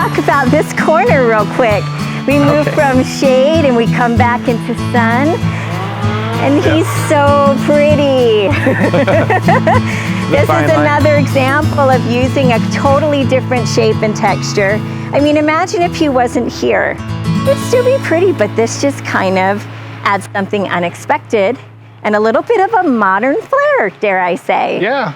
talk about this corner real quick. We move from shade and we come back into sun. And he's so pretty. This is another example of using a totally different shape and texture. I mean, imagine if he wasn't here. It'd still be pretty, but this just kind of adds something unexpected and a little bit of a modern flair, dare I say. Yeah.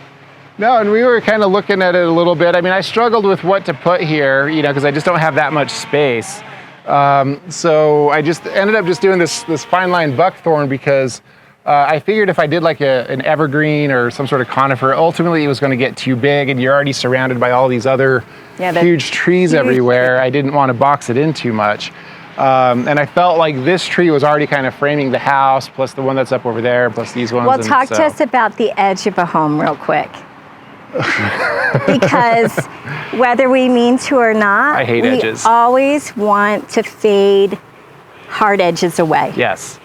No, and we were kind of looking at it a little bit. I mean, I struggled with what to put here, you know, because I just don't have that much space. So I just ended up just doing this fine line buckthorn because I figured if I did like an evergreen or some sort of conifer, ultimately it was going to get too big and you're already surrounded by all these other huge trees everywhere. I didn't want to box it in too much. And I felt like this tree was already kind of framing the house, plus the one that's up over there, plus these ones. Well, talk to us about the edge of a home real quick. Because whether we mean to or not, I hate edges. We always want to fade hard edges away. Yes.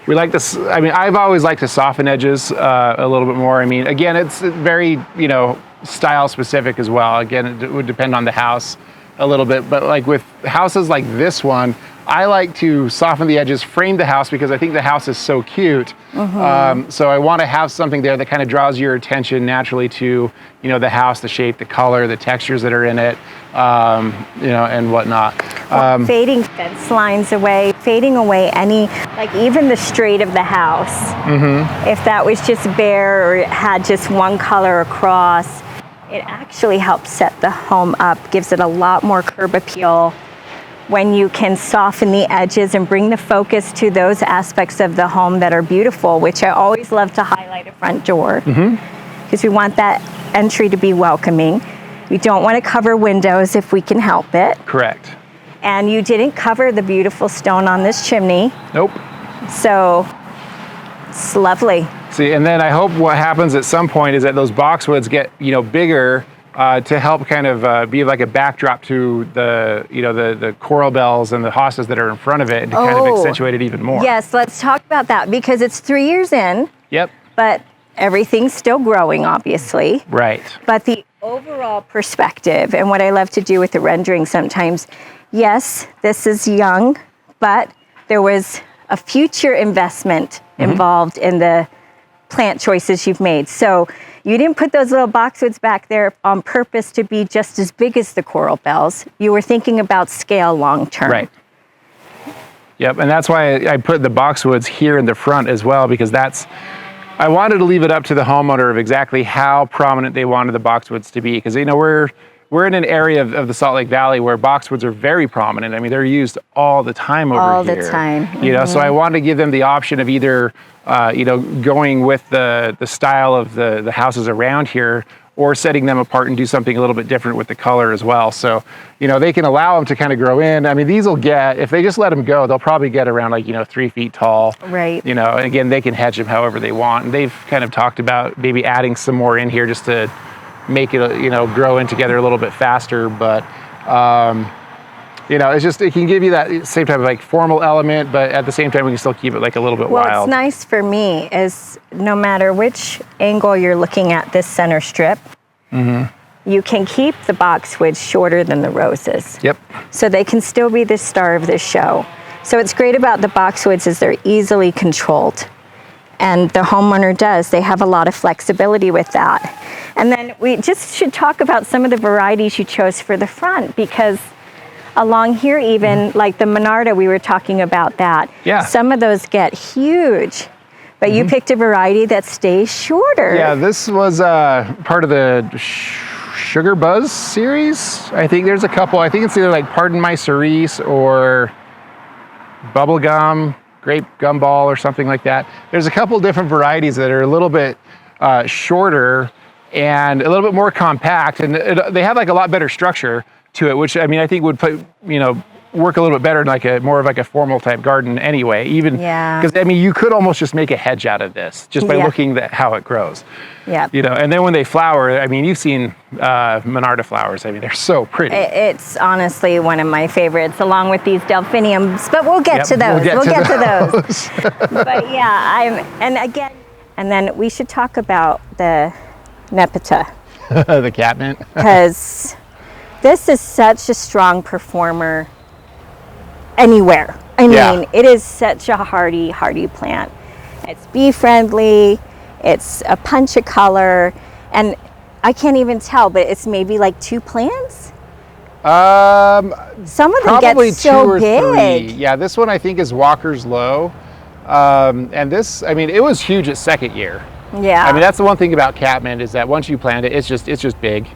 We like this. I mean, I've always liked to soften edges a little bit more. I mean, again, it's very, you know, style specific as well. Again, it would depend on the house a little bit, but like with houses like this one, I like to soften the edges, frame the house because I think the house is so cute. So I want to have something there that kind of draws your attention naturally to, you know, the house, the shape, the color, the textures that are in it, you know, and whatnot. Well, fading fence lines away, fading away any, like even the straight of the house. If that was just bare or it had just one color across, it actually helps set the home up, gives it a lot more curb appeal. When you can soften the edges and bring the focus to those aspects of the home that are beautiful, which I always love to highlight a front door, because we want that entry to be welcoming. We don't want to cover windows if we can help it. Correct. And you didn't cover the beautiful stone on this chimney. Nope. So it's lovely. See, and then I hope what happens at some point is that those boxwoods get, you know, bigger to help kind of be like a backdrop to the, you know, the coral bells and the hostas that are in front of it, and to kind of accentuate it even more. Yes, let's talk about that because it's 3 years in. Yep. But everything's still growing, obviously. Right. But the overall perspective, and what I love to do with the rendering sometimes, yes, this is young, but there was a future investment involved in the plant choices you've made. So you didn't put those little boxwoods back there on purpose to be just as big as the coral bells. You were thinking about scale long term. Right. Yep, and that's why I put the boxwoods here in the front as well, because I wanted to leave it up to the homeowner of exactly how prominent they wanted the boxwoods to be, because, you know, we're in an area of the Salt Lake Valley where boxwoods are very prominent. I mean, they're used all the time over here. All the time. You know, so I wanted to give them the option of either, you know, going with the style of the houses around here, or setting them apart and do something a little bit different with the color as well. So, you know, they can allow them to kind of grow in. I mean, these will get, if they just let them go, they'll probably get around like, you know, 3 feet tall. Right. You know, and again, they can hedge them however they want. And they've kind of talked about maybe adding some more in here just to make it, you know, grow in together a little bit faster. But, you know, it's just, it can give you that same type of like formal element, but at the same time, we can still keep it like a little bit wild. What's nice for me is no matter which angle you're looking at this center strip, you can keep the boxwoods shorter than the roses. Yep. So they can still be the star of this show. So what's great about the boxwoods is they're easily controlled. And the homeowner does. They have a lot of flexibility with that. And then we just should talk about some of the varieties you chose for the front, because along here even, like the Monarda, we were talking about that. Yeah. Some of those get huge, but you picked a variety that stays shorter. Yeah, this was part of the Sugar Buzz series. I think there's a couple. I think it's either like Pardon My Cerise or Bubblegum, Grape Gumball or something like that. There's a couple different varieties that are a little bit shorter and a little bit more compact, and they have like a lot better structure to it, which I mean I think would put, you know, work a little bit better in like a more of like a formal type garden anyway. Even because I mean you could almost just make a hedge out of this just by looking at how it grows. Yeah. You know, and then when they flower, I mean you've seen Monarda flowers. I mean they're so pretty. It's honestly one of my favorites, along with these delphiniums. But we'll get to those. We'll get to those. But yeah, and then we should talk about the Nepeta. The Catmint. Because This is such a strong performer anywhere. I mean, it is such a hardy plant. It's bee friendly, it's a punch of color, and I can't even tell, but it's maybe like 2 plants? Some of them probably get so 2 or big. 3. Yeah, this one I think is Walker's Low. And this, I mean, it was huge its second year. Yeah. I mean, that's the one thing about Catmint is that once you plant it, it's just big.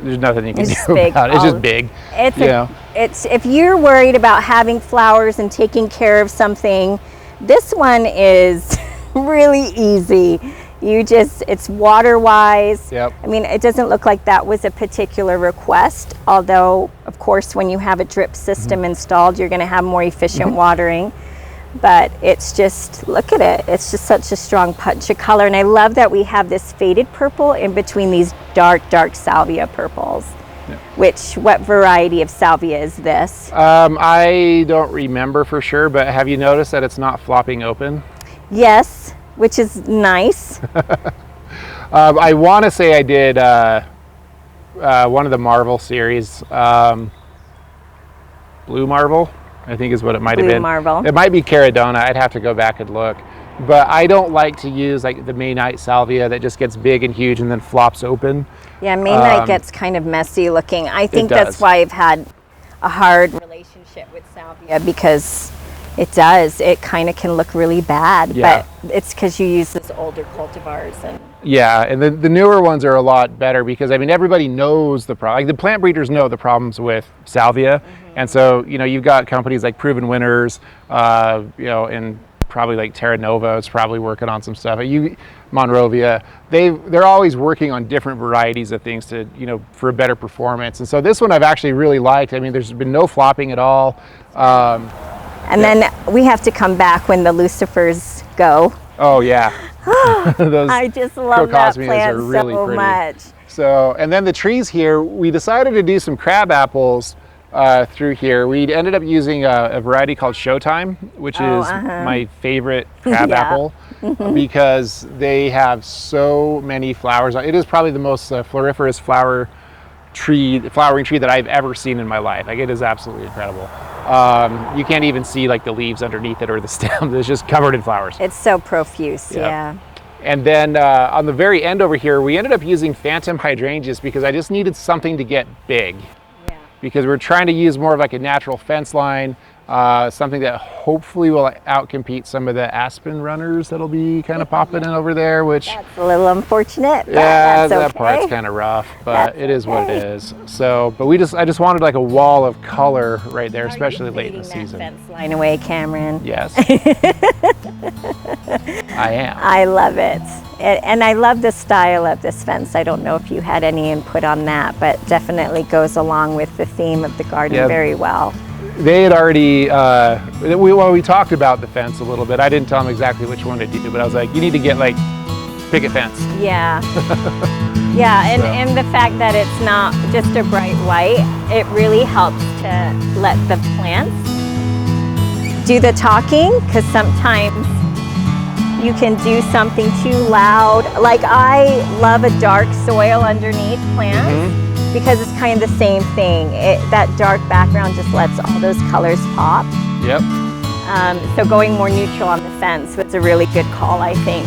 There's nothing you can do about it. It's just big. It's if you're worried about having flowers and taking care of something, this one is really easy. It's water wise. Yep. I mean, it doesn't look like that was a particular request, although of course when you have a drip system installed, you're going to have more efficient watering. But it's just, look at it, it's just such a strong punch of color. And I love that we have this faded purple in between these dark salvia purples. What variety of salvia is this? I don't remember for sure, but have you noticed that it's not flopping open? Yes, which is nice. I want to say I did one of the Marvel series, Blue Marvel, I think is what it might have been. Marvel. It might be Caradona. I'd have to go back and look. But I don't like to use like the Maynite salvia that just gets big and huge and then flops open. Yeah, Maynite gets kind of messy looking. I think that's why I've had a hard relationship with salvia, because it does. It kind of can look really bad, but it's because you use those older cultivars. And the newer ones are a lot better because, I mean, everybody knows the problem. Like the plant breeders know the problems with salvia. And so, you know, you've got companies like Proven Winners, you know, and probably like Terra Nova is probably working on some stuff. Monrovia, they're always working on different varieties of things to, you know, for a better performance. And so this one I've actually really liked. I mean, there's been no flopping at all. And then we have to come back when the lucifers go. Oh yeah. Those I just love that plant really so pretty. much. So, and then the trees here, we decided to do some crab apples through here. We ended up using a variety called Showtime, which is my favorite crab apple because they have so many flowers. It is probably the most floriferous flowering tree that I've ever seen in my life. Like, it is absolutely incredible. You can't even see like the leaves underneath it or the stem. It's just covered in flowers. It's so profuse. Yeah. And then on the very end over here, we ended up using phantom hydrangeas because I just needed something to get big. Because we're trying to use more of like a natural fence line, something that hopefully will outcompete some of the aspen runners that'll be kind of popping in over there, which that's a little unfortunate. Yeah, that part's kind of rough, but it is what it is. So, but I just wanted like a wall of color right there, especially late in the season. Fence line away, Cameron. Yes, I am. I love it. And I love the style of this fence. I don't know if you had any input on that, but definitely goes along with the theme of the garden very well. They had already, we talked about the fence a little bit. I didn't tell them exactly which one to do, but I was like, you need to get like picket fence. Yeah. Yeah, and the fact that it's not just a bright white, it really helps to let the plants do the talking, because sometimes you can do something too loud. Like, I love a dark soil underneath plants because it's kind of the same thing. That dark background just lets all those colors pop. Yep. So going more neutral on the fence was a really good call, I think.